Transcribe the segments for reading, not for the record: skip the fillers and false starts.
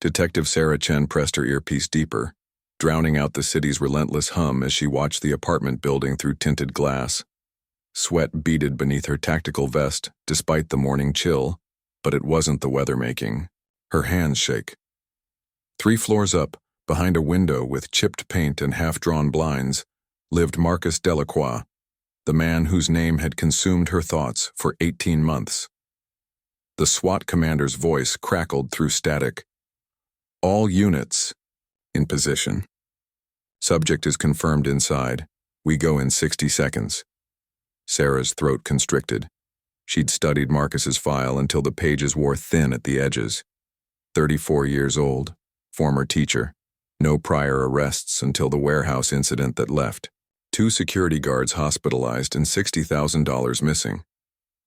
Detective Sarah Chen pressed her earpiece deeper, drowning out the city's relentless hum as she watched the apartment building through tinted glass. Sweat beaded beneath her tactical vest, despite the morning chill, but it wasn't the weather making. Her hands shake. 3 floors up, behind a window with chipped paint and half-drawn blinds, lived Marcus Delacroix, the man whose name had consumed her thoughts for 18 months. The SWAT commander's voice crackled through static. All units in position. Subject is confirmed inside. We go in 60 seconds. Sarah's throat constricted. She'd studied Marcus's file until the pages wore thin at the edges. 34 years old, former teacher. No prior arrests until the warehouse incident that left. 2 security guards hospitalized and $60,000 missing.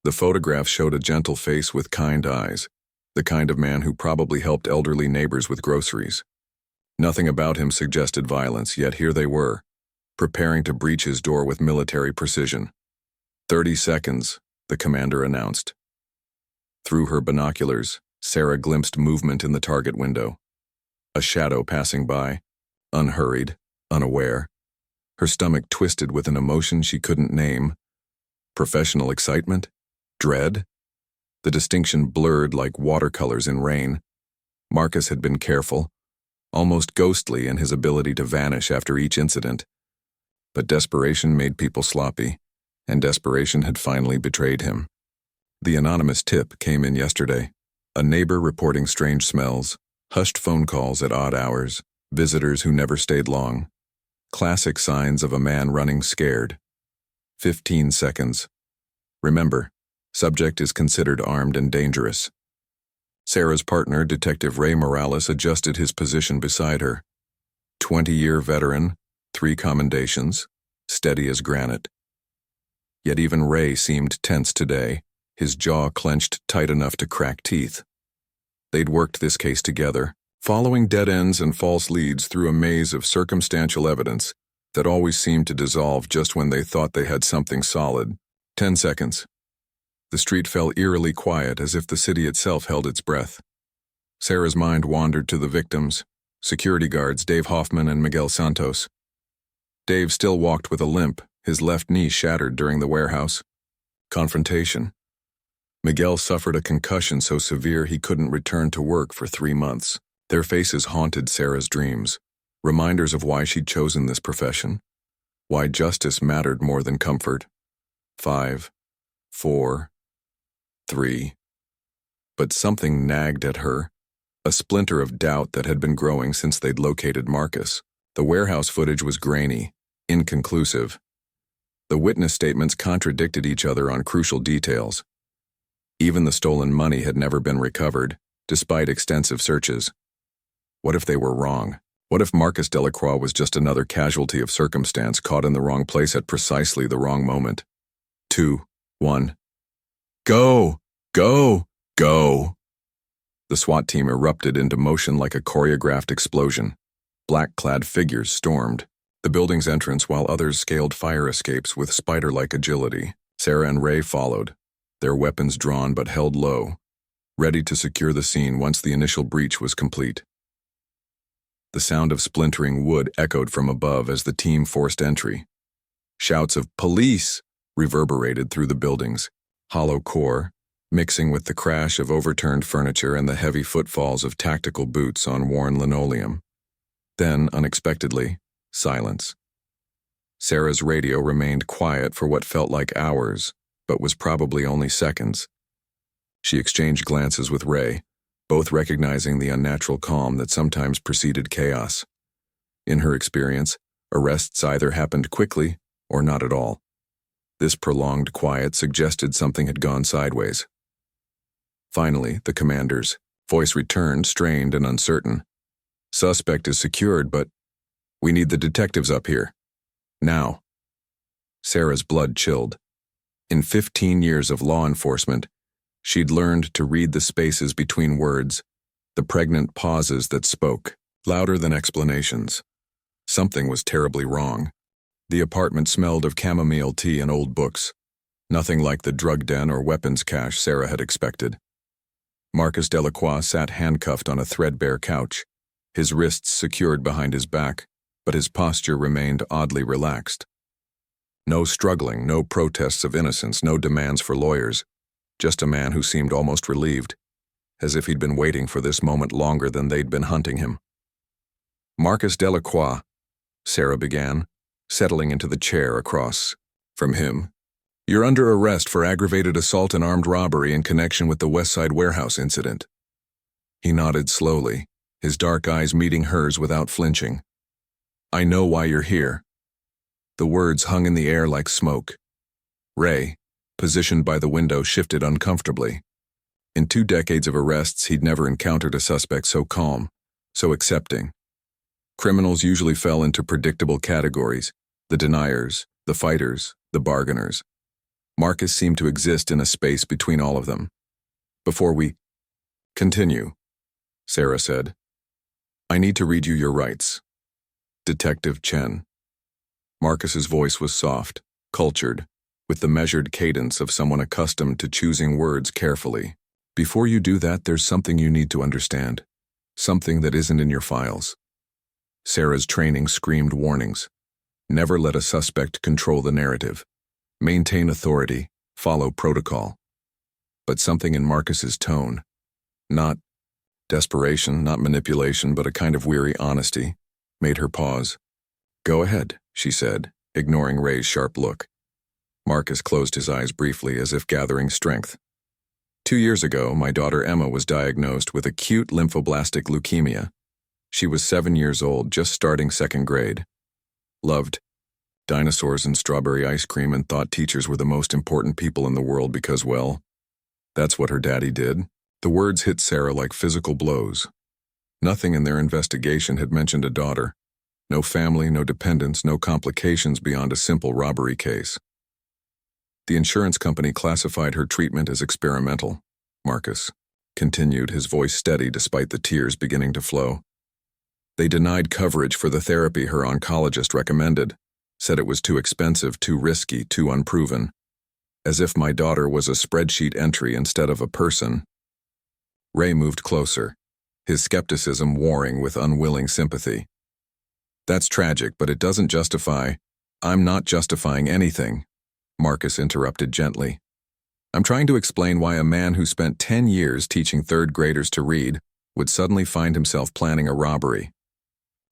The photograph showed a gentle face with kind eyes, the kind of man who probably helped elderly neighbors with groceries. Nothing about him suggested violence, yet here they were, preparing to breach his door with military precision. 30 seconds, the commander announced. Through her binoculars, Sarah glimpsed movement in the target window. A shadow passing by, unhurried, unaware. Her stomach twisted with an emotion she couldn't name. Professional excitement? Dread? The distinction blurred like watercolors in rain. Marcus had been careful, almost ghostly in his ability to vanish after each incident. But desperation made people sloppy, and desperation had finally betrayed him. The anonymous tip came in yesterday. A neighbor reporting strange smells, hushed phone calls at odd hours, visitors who never stayed long. Classic signs of a man running scared. 15 seconds. Remember, subject is considered armed and dangerous. Sarah's partner, Detective Ray Morales, adjusted his position beside her. 20-year veteran, 3 commendations, steady as granite. Yet even Ray seemed tense today, his jaw clenched tight enough to crack teeth. They'd worked this case together, following dead ends and false leads through a maze of circumstantial evidence that always seemed to dissolve just when they thought they had something solid. 10 seconds. The street fell eerily quiet, as if the city itself held its breath. Sarah's mind wandered to the victims, security guards Dave Hoffman and Miguel Santos. Dave still walked with a limp, his left knee shattered during the warehouse confrontation. Miguel suffered a concussion so severe he couldn't return to work for 3 months. Their faces haunted Sarah's dreams, reminders of why she'd chosen this profession, why justice mattered more than comfort. 5, 4, 3. But something nagged at her, a splinter of doubt that had been growing since they'd located Marcus. The warehouse footage was grainy, inconclusive. The witness statements contradicted each other on crucial details. Even the stolen money had never been recovered, despite extensive searches. What if they were wrong? What if Marcus Delacroix was just another casualty of circumstance caught in the wrong place at precisely the wrong moment? 2, 1. Go! Go! Go! The SWAT team erupted into motion like a choreographed explosion. Black-clad figures stormed the building's entrance while others scaled fire escapes with spider-like agility. Sarah and Ray followed, their weapons drawn but held low, ready to secure the scene once the initial breach was complete. The sound of splintering wood echoed from above as the team forced entry. Shouts of "Police!" reverberated through the building's hollow core, mixing with the crash of overturned furniture and the heavy footfalls of tactical boots on worn linoleum. Then, unexpectedly, silence. Sarah's radio remained quiet for what felt like hours, but was probably only seconds. She exchanged glances with Ray, both recognizing the unnatural calm that sometimes preceded chaos. In her experience, arrests either happened quickly or not at all. This prolonged quiet suggested something had gone sideways. Finally, the commander's voice returned, strained and uncertain. Suspect is secured, but we need the detectives up here. Now. Sarah's blood chilled. In 15 years of law enforcement, she'd learned to read the spaces between words, the pregnant pauses that spoke, louder than explanations. Something was terribly wrong. The apartment smelled of chamomile tea and old books, nothing like the drug den or weapons cache Sarah had expected. Marcus Delacroix sat handcuffed on a threadbare couch, his wrists secured behind his back, but his posture remained oddly relaxed. No struggling, no protests of innocence, no demands for lawyers, just a man who seemed almost relieved, as if he'd been waiting for this moment longer than they'd been hunting him. Marcus Delacroix, Sarah began, settling into the chair across from him. You're under arrest for aggravated assault and armed robbery in connection with the Westside Warehouse incident. He nodded slowly, his dark eyes meeting hers without flinching. I know why you're here. The words hung in the air like smoke. Ray, positioned by the window, shifted uncomfortably. In 2 decades of arrests, he'd never encountered a suspect so calm, so accepting. Criminals usually fell into predictable categories: the deniers, the fighters, the bargainers. Marcus seemed to exist in a space between all of them. Before we continue, Sarah said, I need to read you your rights. Detective Chen. Marcus's voice was soft, cultured, with the measured cadence of someone accustomed to choosing words carefully. Before you do that, there's something you need to understand. Something that isn't in your files. Sarah's training screamed warnings. Never let a suspect control the narrative. Maintain authority, follow protocol. But something in Marcus's tone, not desperation, not manipulation, but a kind of weary honesty, made her pause. Go ahead, she said, ignoring Ray's sharp look. Marcus closed his eyes briefly as if gathering strength. 2 years ago, my daughter Emma was diagnosed with acute lymphoblastic leukemia. She was 7 years old, just starting 2nd grade. Loved dinosaurs and strawberry ice cream and thought teachers were the most important people in the world because, well, that's what her daddy did. The words hit Sarah like physical blows. Nothing in their investigation had mentioned a daughter. No family, no dependents, no complications beyond a simple robbery case. The insurance company classified her treatment as experimental. Marcus continued, his voice steady despite the tears beginning to flow. They denied coverage for the therapy her oncologist recommended, said it was too expensive, too risky, too unproven. As if my daughter was a spreadsheet entry instead of a person. Ray moved closer, his skepticism warring with unwilling sympathy. That's tragic, but it doesn't justify— I'm not justifying anything, Marcus interrupted gently. I'm trying to explain why a man who spent 10 years teaching 3rd graders to read would suddenly find himself planning a robbery.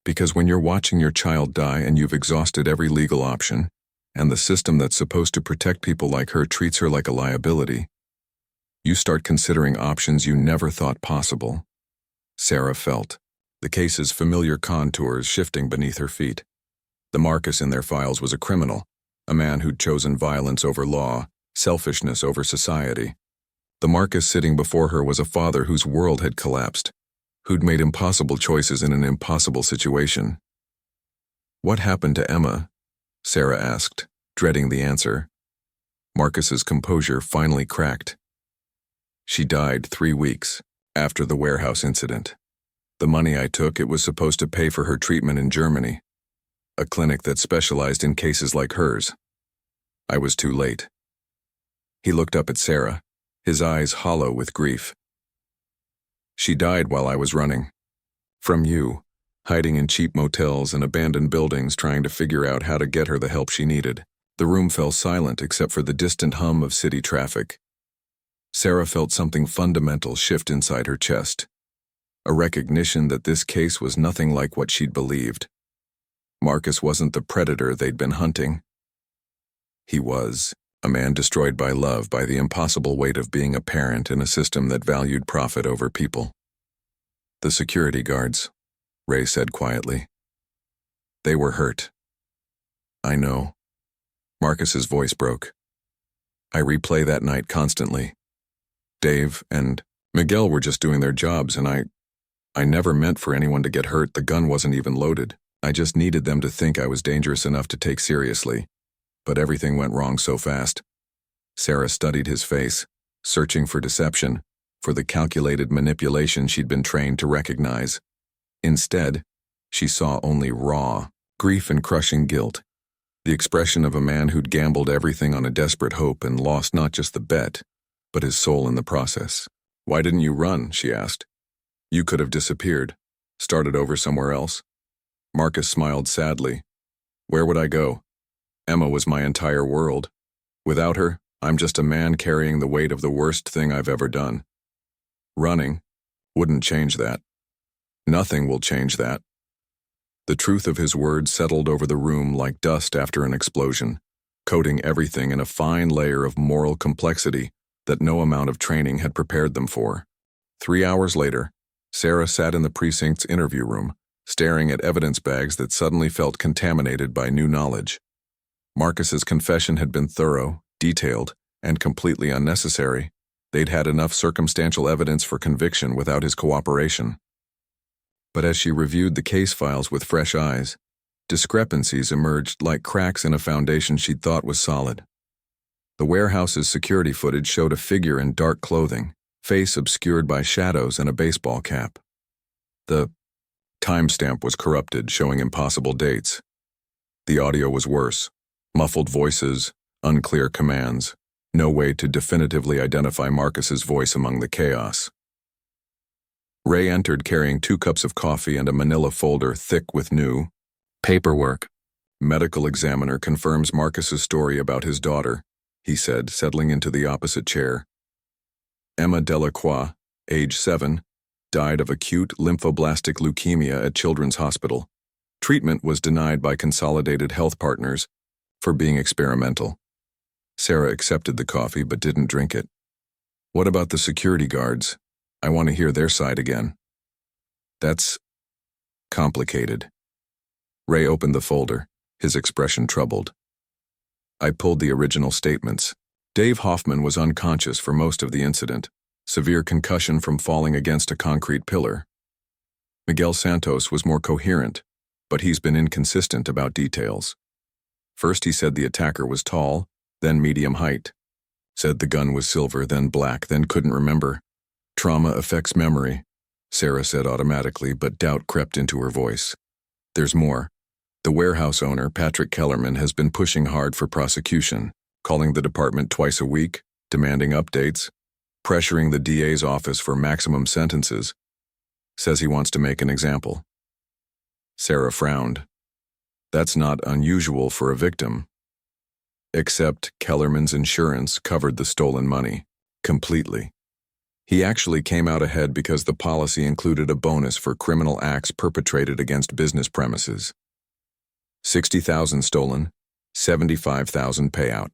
Because when you're watching your child die and you've exhausted every legal option, and the system that's supposed to protect people like her treats her like a liability, you start considering options you never thought possible. Sarah felt the case's familiar contours shifting beneath her feet. The Marcus in their files was a criminal, a man who'd chosen violence over law, selfishness over society. The Marcus sitting before her was a father whose world had collapsed, who'd made impossible choices in an impossible situation. What happened to Emma? Sarah asked, dreading the answer. Marcus's composure finally cracked. She died 3 weeks after the warehouse incident. The money I took, it was supposed to pay for her treatment in Germany, a clinic that specialized in cases like hers. I was too late. He looked up at Sarah, his eyes hollow with grief. She died while I was running. From you, hiding in cheap motels and abandoned buildings trying to figure out how to get her the help she needed. The room fell silent except for the distant hum of city traffic. Sarah felt something fundamental shift inside her chest. A recognition that this case was nothing like what she'd believed. Marcus wasn't the predator they'd been hunting. He was a man destroyed by love, by the impossible weight of being a parent in a system that valued profit over people. The security guards, Ray said quietly. They were hurt. I know. Marcus's voice broke. I replay that night constantly. Dave and Miguel were just doing their jobs, and I never meant for anyone to get hurt. The gun wasn't even loaded. I just needed them to think I was dangerous enough to take seriously. But everything went wrong so fast. Sarah studied his face, searching for deception, for the calculated manipulation she'd been trained to recognize. Instead, she saw only raw grief and crushing guilt, the expression of a man who'd gambled everything on a desperate hope and lost not just the bet, but his soul in the process. "Why didn't you run?" she asked. "You could have disappeared. Started over somewhere else." Marcus smiled sadly. "Where would I go? Emma was my entire world. Without her, I'm just a man carrying the weight of the worst thing I've ever done. Running wouldn't change that. Nothing will change that." The truth of his words settled over the room like dust after an explosion, coating everything in a fine layer of moral complexity that no amount of training had prepared them for. 3 hours later, Sarah sat in the precinct's interview room, staring at evidence bags that suddenly felt contaminated by new knowledge. Marcus's confession had been thorough, detailed, and completely unnecessary. They'd had enough circumstantial evidence for conviction without his cooperation. But as she reviewed the case files with fresh eyes, discrepancies emerged like cracks in a foundation she'd thought was solid. The warehouse's security footage showed a figure in dark clothing, face obscured by shadows and a baseball cap. The timestamp was corrupted, showing impossible dates. The audio was worse. Muffled voices, unclear commands, no way to definitively identify Marcus's voice among the chaos. Ray entered carrying 2 cups of coffee and a manila folder thick with new paperwork. "Medical examiner confirms Marcus's story about his daughter," he said, settling into the opposite chair. "Emma Delacroix, age 7, died of acute lymphoblastic leukemia at Children's Hospital. Treatment was denied by Consolidated Health Partners for being experimental." Sarah accepted the coffee but didn't drink it. "What about the security guards? I want to hear their side again." "That's complicated." Ray opened the folder, his expression troubled. "I pulled the original statements. Dave Hoffman was unconscious for most of the incident, severe concussion from falling against a concrete pillar. Miguel Santos was more coherent, but he's been inconsistent about details. First he said the attacker was tall, then medium height. Said the gun was silver, then black, then couldn't remember. Trauma affects memory," Sarah said automatically, but doubt crept into her voice. "There's more. The warehouse owner, Patrick Kellerman, has been pushing hard for prosecution, calling the department twice a week, demanding updates, pressuring the DA's office for maximum sentences. Says he wants to make an example." Sarah frowned. "That's not unusual for a victim." Except Kellerman's insurance covered the stolen money, completely. He actually came out ahead because the policy included a bonus for criminal acts perpetrated against business premises. 60,000 stolen, 75,000 payout.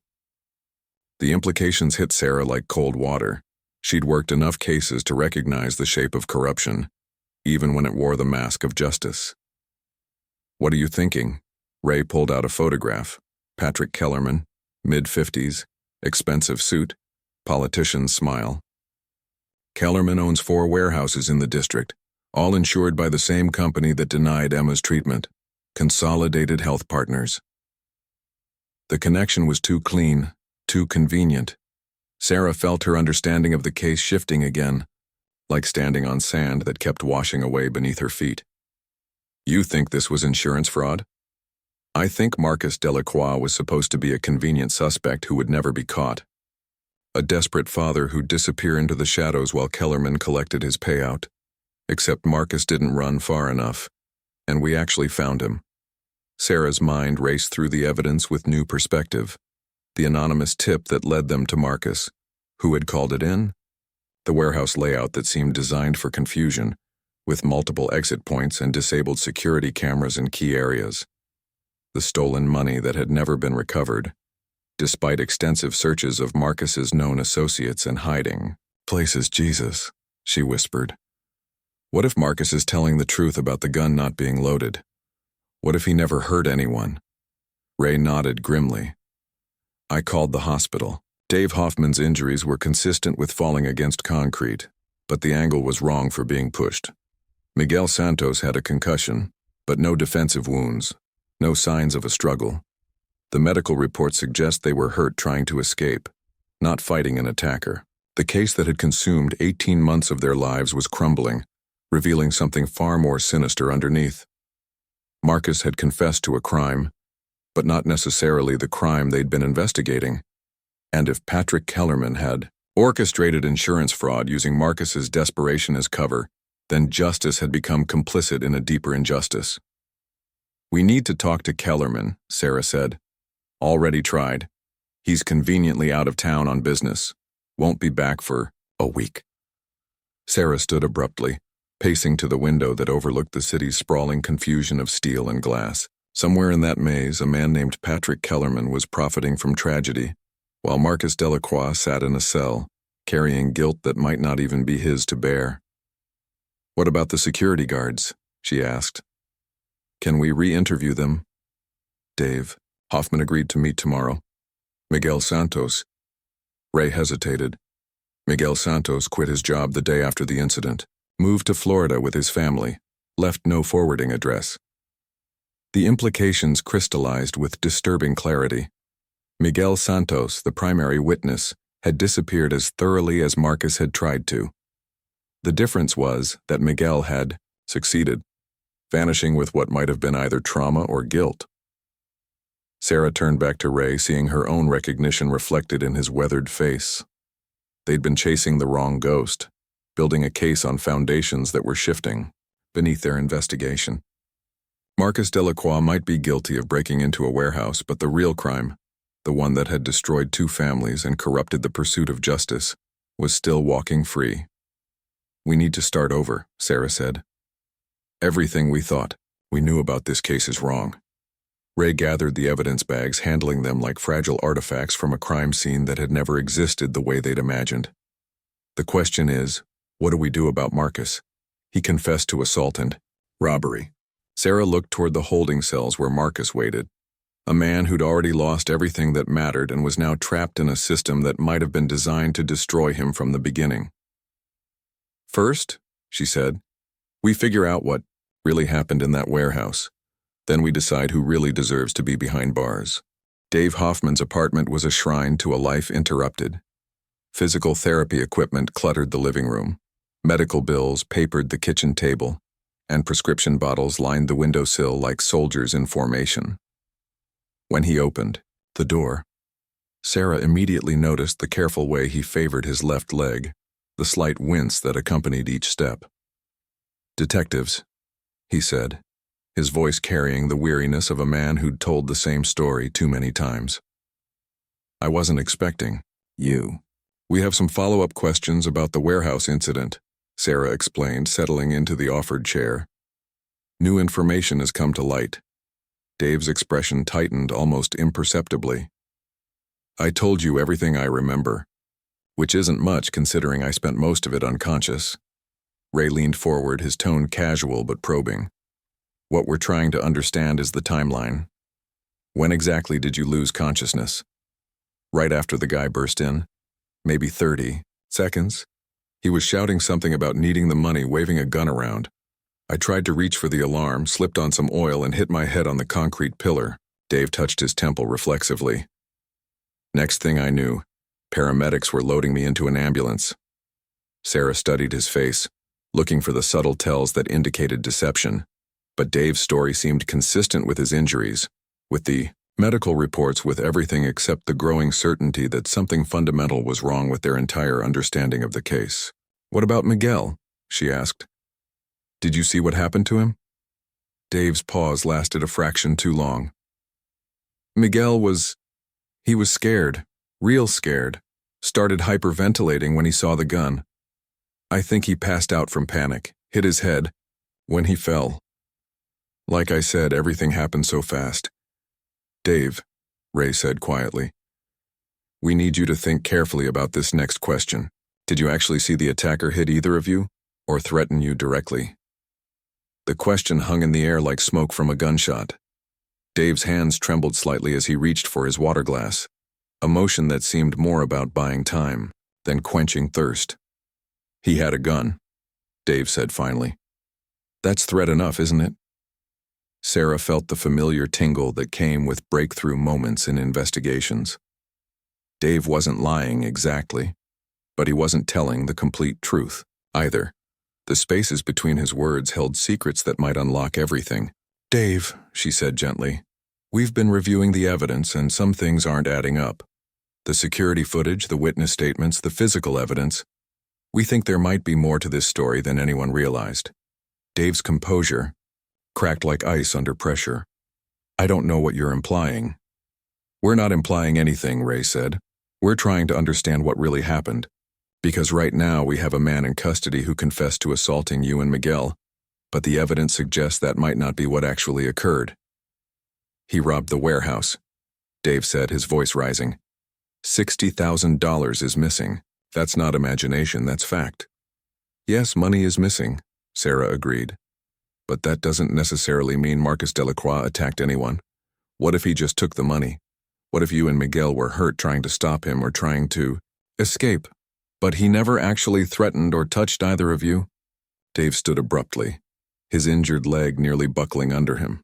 The implications hit Sarah like cold water. She'd worked enough cases to recognize the shape of corruption, even when it wore the mask of justice. "What are you thinking?" Ray pulled out a photograph. Patrick Kellerman, mid-50s, expensive suit, politician's smile. "Kellerman owns 4 warehouses in the district, all insured by the same company that denied Emma's treatment, Consolidated Health Partners." The connection was too clean, too convenient. Sarah felt her understanding of the case shifting again, like standing on sand that kept washing away beneath her feet. "You think this was insurance fraud?" "I think Marcus Delacroix was supposed to be a convenient suspect who would never be caught. A desperate father who'd disappear into the shadows while Kellerman collected his payout. Except Marcus didn't run far enough, and we actually found him." Sarah's mind raced through the evidence with new perspective. The anonymous tip that led them to Marcus. Who had called it in? The warehouse layout that seemed designed for confusion, with multiple exit points and disabled security cameras in key areas. The stolen money that had never been recovered, despite extensive searches of Marcus's known associates and hiding places. "Jesus," she whispered. "What if Marcus is telling the truth about the gun not being loaded? What if he never hurt anyone?" Ray nodded grimly. "I called the hospital. Dave Hoffman's injuries were consistent with falling against concrete, but the angle was wrong for being pushed. Miguel Santos had a concussion, but no defensive wounds, no signs of a struggle. The medical reports suggest they were hurt trying to escape, not fighting an attacker. The case that had consumed 18 months of their lives was crumbling, revealing something far more sinister underneath. Marcus had confessed to a crime, but not necessarily the crime they'd been investigating. And if Patrick Kellerman had orchestrated insurance fraud using Marcus's desperation as cover, then justice had become complicit in a deeper injustice. "We need to talk to Kellerman," Sarah said. "Already tried. He's conveniently out of town on business. Won't be back for a week." Sarah stood abruptly, pacing to the window that overlooked the city's sprawling confusion of steel and glass. Somewhere in that maze, a man named Patrick Kellerman was profiting from tragedy, while Marcus Delacroix sat in a cell, carrying guilt that might not even be his to bear. "What about the security guards?" she asked. "Can we re-interview them?" "Dave, Hoffman agreed to meet tomorrow. Miguel Santos." Ray hesitated. Miguel Santos quit his job the day after the incident, moved to Florida with his family, left no forwarding address. The implications crystallized with disturbing clarity. Miguel Santos, the primary witness, had disappeared as thoroughly as Marcus had tried to. The difference was that Miguel had succeeded, vanishing with what might have been either trauma or guilt. Sarah turned back to Ray, seeing her own recognition reflected in his weathered face. They'd been chasing the wrong ghost, building a case on foundations that were shifting beneath their investigation. Marcus Delacroix might be guilty of breaking into a warehouse, but the real crime, the one that had destroyed 2 families and corrupted the pursuit of justice, was still walking free. "We need to start over," Sarah said. "Everything we thought we knew about this case is wrong." Ray gathered the evidence bags, handling them like fragile artifacts from a crime scene that had never existed the way they'd imagined. "The question is, what do we do about Marcus? He confessed to assault and robbery." Sarah looked toward the holding cells where Marcus waited, a man who'd already lost everything that mattered and was now trapped in a system that might have been designed to destroy him from the beginning. "First," she said, "we figure out what really happened in that warehouse. Then we decide who really deserves to be behind bars." Dave Hoffman's apartment was a shrine to a life interrupted. Physical therapy equipment cluttered the living room. Medical bills papered the kitchen table, and prescription bottles lined the windowsill like soldiers in formation. When he opened the door, Sarah immediately noticed the careful way he favored his left leg, the slight wince that accompanied each step. "Detectives," he said, his voice carrying the weariness of a man who'd told the same story too many times. "I wasn't expecting you. We have some follow-up questions about the warehouse incident," Sarah explained, settling into the offered chair. "New information has come to light." Dave's expression tightened almost imperceptibly. "I told you everything I remember, which isn't much considering I spent most of it unconscious." Ray leaned forward, his tone casual but probing. "What we're trying to understand is the timeline. When exactly did you lose consciousness?" "Right after the guy burst in. Maybe 30 seconds. He was shouting something about needing the money, waving a gun around. I tried to reach for the alarm, slipped on some oil, and hit my head on the concrete pillar." Dave touched his temple reflexively. "Next thing I knew, paramedics were loading me into an ambulance." Sarah studied his face, looking for the subtle tells that indicated deception, but Dave's story seemed consistent with his injuries, with the medical reports, with everything except the growing certainty that something fundamental was wrong with their entire understanding of the case. "What about Miguel?" she asked. "Did you see what happened to him?" Dave's pause lasted a fraction too long. "Miguel was scared, real scared, started hyperventilating when he saw the gun. I think he passed out from panic, hit his head, when he fell. Like I said, everything happened so fast." "Dave," Ray said quietly, "we need you to think carefully about this next question. Did you actually see the attacker hit either of you, or threaten you directly?" The question hung in the air like smoke from a gunshot. Dave's hands trembled slightly as he reached for his water glass, a motion that seemed more about buying time than quenching thirst. "He had a gun," Dave said finally. "That's threat enough, isn't it?" Sarah felt the familiar tingle that came with breakthrough moments in investigations. Dave wasn't lying exactly, but he wasn't telling the complete truth either. The spaces between his words held secrets that might unlock everything. "Dave," she said gently, "we've been reviewing the evidence and some things aren't adding up. The security footage, the witness statements, the physical evidence. We think there might be more to this story than anyone realized. Dave's composure cracked like ice under pressure. I don't know what you're implying. We're not implying anything, Ray said. We're trying to understand what really happened. Because right now we have a man in custody who confessed to assaulting you and Miguel, but the evidence suggests that might not be what actually occurred. He robbed the warehouse, Dave said, his voice rising. $60,000 is missing. That's not imagination, that's fact. Yes, money is missing, Sarah agreed. But that doesn't necessarily mean Marcus Delacroix attacked anyone. What if he just took the money? What if you and Miguel were hurt trying to stop him or trying to escape? But he never actually threatened or touched either of you? Dave stood abruptly, his injured leg nearly buckling under him.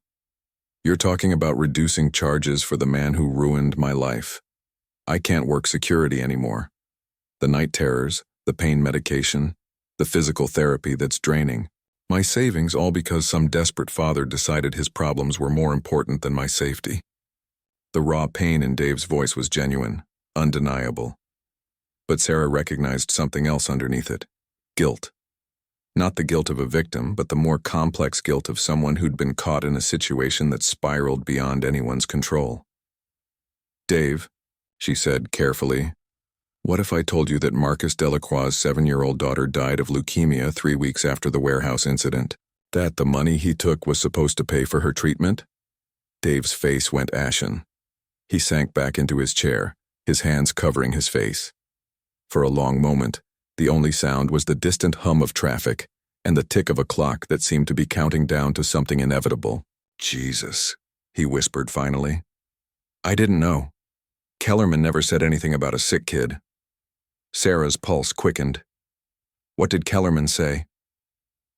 You're talking about reducing charges for the man who ruined my life. I can't work security anymore. The night terrors, the pain medication, the physical therapy that's draining. My savings all because some desperate father decided his problems were more important than my safety. The raw pain in Dave's voice was genuine, undeniable. But Sarah recognized something else underneath it. Guilt. Not the guilt of a victim, but the more complex guilt of someone who'd been caught in a situation that spiraled beyond anyone's control. Dave, she said carefully, what if I told you that Marcus Delacroix's 7-year-old daughter died of leukemia 3 weeks after the warehouse incident? That the money he took was supposed to pay for her treatment? Dave's face went ashen. He sank back into his chair, his hands covering his face. For a long moment, the only sound was the distant hum of traffic and the tick of a clock that seemed to be counting down to something inevitable. Jesus, he whispered finally. I didn't know. Kellerman never said anything about a sick kid. Sarah's pulse quickened. What did Kellerman say?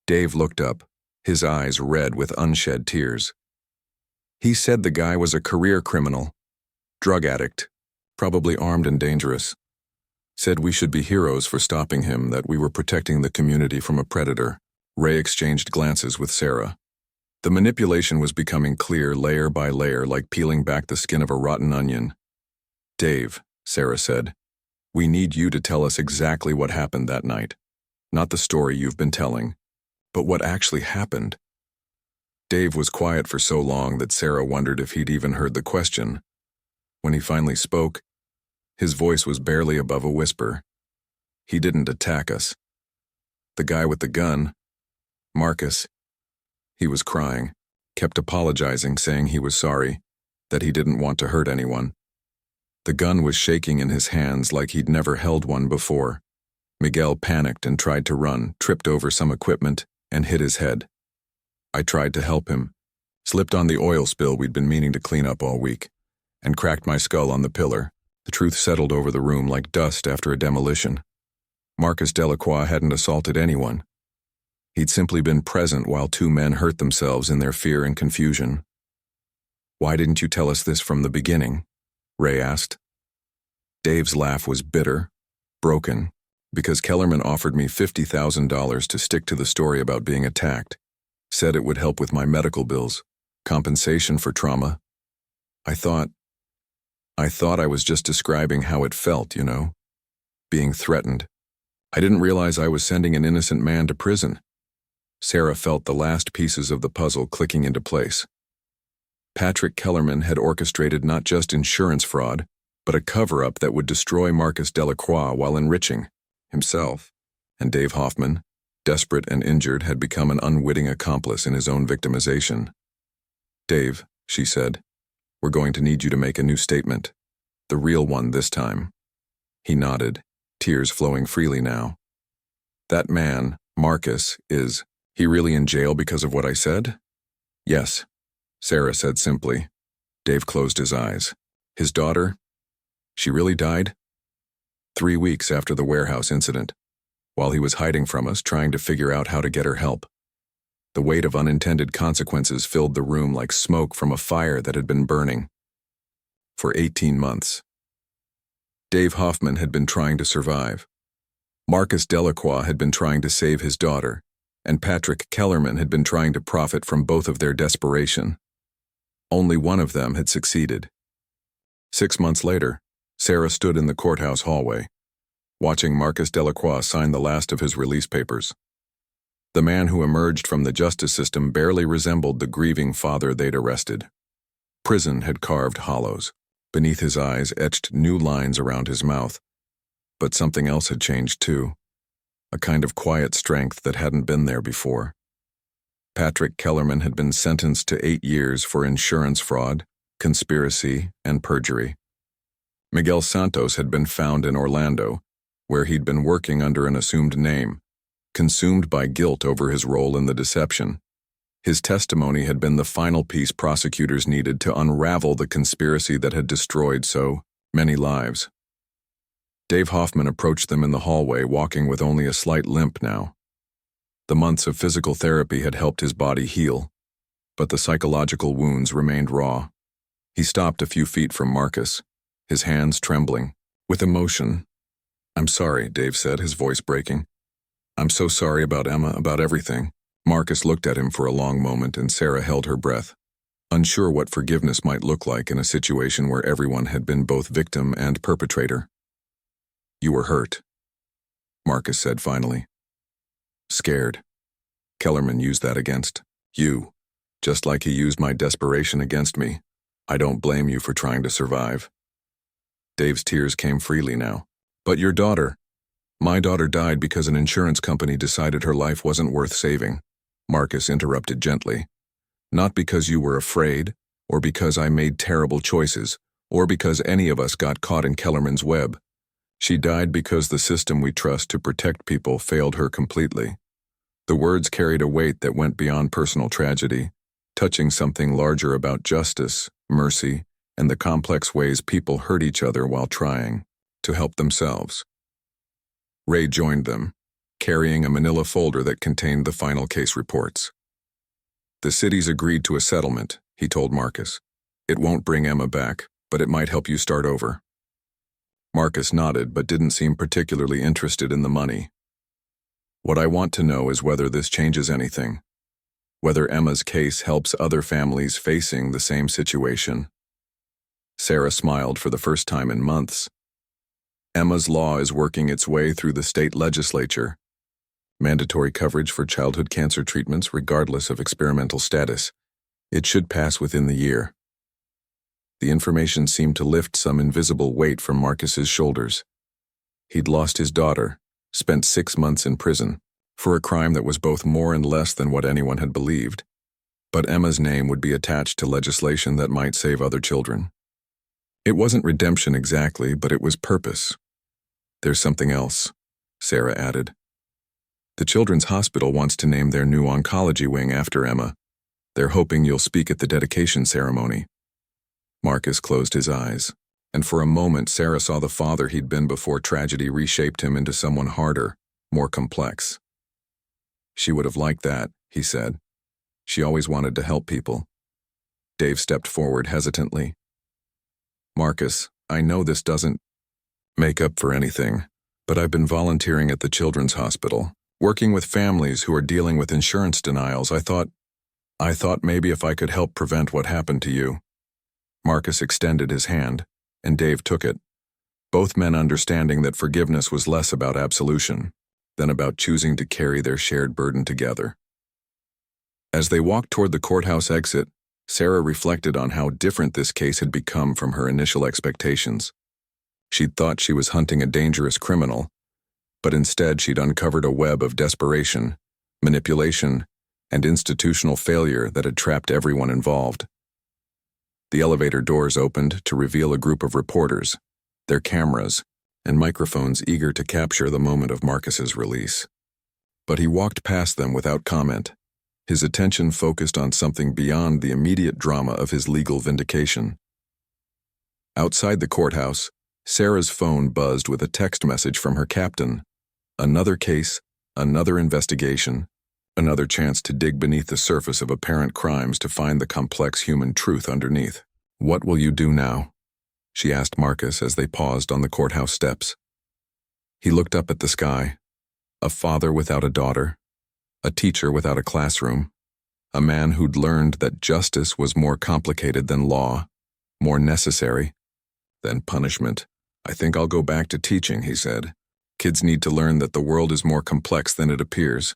Dave looked up, his eyes red with unshed tears. He said the guy was a career criminal, drug addict, probably armed and dangerous. Said we should be heroes for stopping him, that we were protecting the community from a predator. Ray exchanged glances with Sarah. The manipulation was becoming clear layer by layer, like peeling back the skin of a rotten onion. Dave, Sarah said, we need you to tell us exactly what happened that night. Not the story you've been telling, but what actually happened. Dave was quiet for so long that Sarah wondered if he'd even heard the question. When he finally spoke, his voice was barely above a whisper. He didn't attack us. The guy with the gun, Marcus, he was crying, kept apologizing, saying he was sorry, that he didn't want to hurt anyone. The gun was shaking in his hands like he'd never held one before. Miguel panicked and tried to run, tripped over some equipment, and hit his head. I tried to help him, slipped on the oil spill we'd been meaning to clean up all week, and cracked my skull on the pillar. The truth settled over the room like dust after a demolition. Marcus Delacroix hadn't assaulted anyone. He'd simply been present while 2 men hurt themselves in their fear and confusion. Why didn't you tell us this from the beginning? Ray asked. Dave's laugh was bitter, broken, because Kellerman offered me $50,000 to stick to the story about being attacked. Said it would help with my medical bills, compensation for trauma. I thought I was just describing how it felt, you know, being threatened. I didn't realize I was sending an innocent man to prison. Sarah felt the last pieces of the puzzle clicking into place. Patrick Kellerman had orchestrated not just insurance fraud, but a cover-up that would destroy Marcus Delacroix while enriching himself. And Dave Hoffman, desperate and injured, had become an unwitting accomplice in his own victimization. Dave, she said, we're going to need you to make a new statement. The real one this time. He nodded, tears flowing freely now. That man, Marcus, is he really in jail because of what I said? Yes, Sarah said simply. Dave closed his eyes. His daughter? She really died? 3 weeks after the warehouse incident, while he was hiding from us, trying to figure out how to get her help. The weight of unintended consequences filled the room like smoke from a fire that had been burning. For 18 months. Dave Hoffman had been trying to survive. Marcus Delacroix had been trying to save his daughter, and Patrick Kellerman had been trying to profit from both of their desperation. Only one of them had succeeded. 6 months later, Sarah stood in the courthouse hallway, watching Marcus Delacroix sign the last of his release papers. The man who emerged from the justice system barely resembled the grieving father they'd arrested. Prison had carved hollows. Beneath his eyes etched new lines around his mouth. But something else had changed too. A kind of quiet strength that hadn't been there before. Patrick Kellerman had been sentenced to 8 years for insurance fraud, conspiracy, and perjury. Miguel Santos had been found in Orlando, where he'd been working under an assumed name, consumed by guilt over his role in the deception. His testimony had been the final piece prosecutors needed to unravel the conspiracy that had destroyed so many lives. Dave Hoffman approached them in the hallway, walking with only a slight limp now. The months of physical therapy had helped his body heal, but the psychological wounds remained raw. He stopped a few feet from Marcus, his hands trembling with emotion. "I'm sorry," Dave said, his voice breaking. "I'm so sorry about Emma, about everything." Marcus looked at him for a long moment, and Sarah held her breath, unsure what forgiveness might look like in a situation where everyone had been both victim and perpetrator. "You were hurt," Marcus said finally. "Scared. Kellerman used that against you, just like he used my desperation against me. I don't blame you for trying to survive." Dave's tears came freely now. "But your daughter." "My daughter died because an insurance company decided her life wasn't worth saving," Marcus interrupted gently. "Not because you were afraid, or because I made terrible choices, or because any of us got caught in Kellerman's web. She died because the system we trust to protect people failed her completely." The words carried a weight that went beyond personal tragedy, touching something larger about justice, mercy, and the complex ways people hurt each other while trying to help themselves. Ray joined them, carrying a manila folder that contained the final case reports. "The city's agreed to a settlement," he told Marcus. "It won't bring Emma back, but it might help you start over." Marcus nodded but didn't seem particularly interested in the money. "What I want to know is whether this changes anything. Whether Emma's case helps other families facing the same situation." Sarah smiled for the first time in months. "Emma's law is working its way through the state legislature. Mandatory coverage for childhood cancer treatments regardless of experimental status. It should pass within the year." The information seemed to lift some invisible weight from Marcus's shoulders. He'd lost his daughter, spent 6 months in prison, for a crime that was both more and less than what anyone had believed. But Emma's name would be attached to legislation that might save other children. It wasn't redemption exactly, but it was purpose. "There's something else," Sarah added. "The Children's Hospital wants to name their new oncology wing after Emma. They're hoping you'll speak at the dedication ceremony." Marcus closed his eyes, and for a moment Sarah saw the father he'd been before tragedy reshaped him into someone harder, more complex. "She would have liked that," he said. "She always wanted to help people." Dave stepped forward hesitantly. "Marcus, I know this doesn't make up for anything, but I've been volunteering at the Children's Hospital, working with families who are dealing with insurance denials. I thought maybe if I could help prevent what happened to you." Marcus extended his hand, and Dave took it, both men understanding that forgiveness was less about absolution than about choosing to carry their shared burden together. As they walked toward the courthouse exit, Sarah reflected on how different this case had become from her initial expectations. She'd thought she was hunting a dangerous criminal, but instead she'd uncovered a web of desperation, manipulation, and institutional failure that had trapped everyone involved. The elevator doors opened to reveal a group of reporters, their cameras and microphones eager to capture the moment of Marcus's release. But he walked past them without comment, his attention focused on something beyond the immediate drama of his legal vindication. Outside the courthouse, Sarah's phone buzzed with a text message from her captain. Another case, another investigation, another chance to dig beneath the surface of apparent crimes to find the complex human truth underneath. "What will you do now?" she asked Marcus as they paused on the courthouse steps. He looked up at the sky. A father without a daughter, a teacher without a classroom, a man who'd learned that justice was more complicated than law, more necessary than punishment. "I think I'll go back to teaching," he said. "Kids need to learn that the world is more complex than it appears,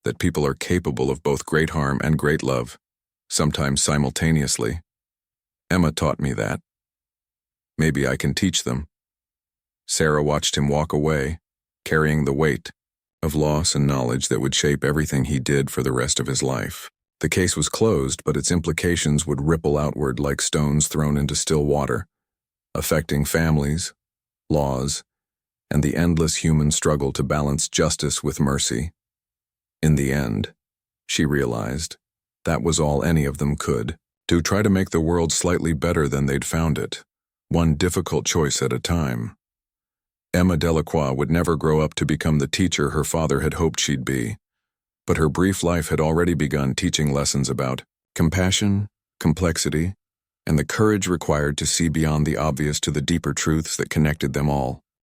that people are capable of both great harm and great love, sometimes simultaneously. Emma taught me that. Maybe I can teach them." Sarah watched him walk away, carrying the weight of loss and knowledge that would shape everything he did for the rest of his life. The case was closed, but its implications would ripple outward like stones thrown into still water, affecting families, laws, and the endless human struggle to balance justice with mercy. In the end, she realized, that was all any of them could, to try to make the world slightly better than they'd found it, one difficult choice at a time. Emma Delacroix would never grow up to become the teacher her father had hoped she'd be, but her brief life had already begun teaching lessons about compassion, complexity, and the courage required to see beyond the obvious to the deeper truths that connected them all.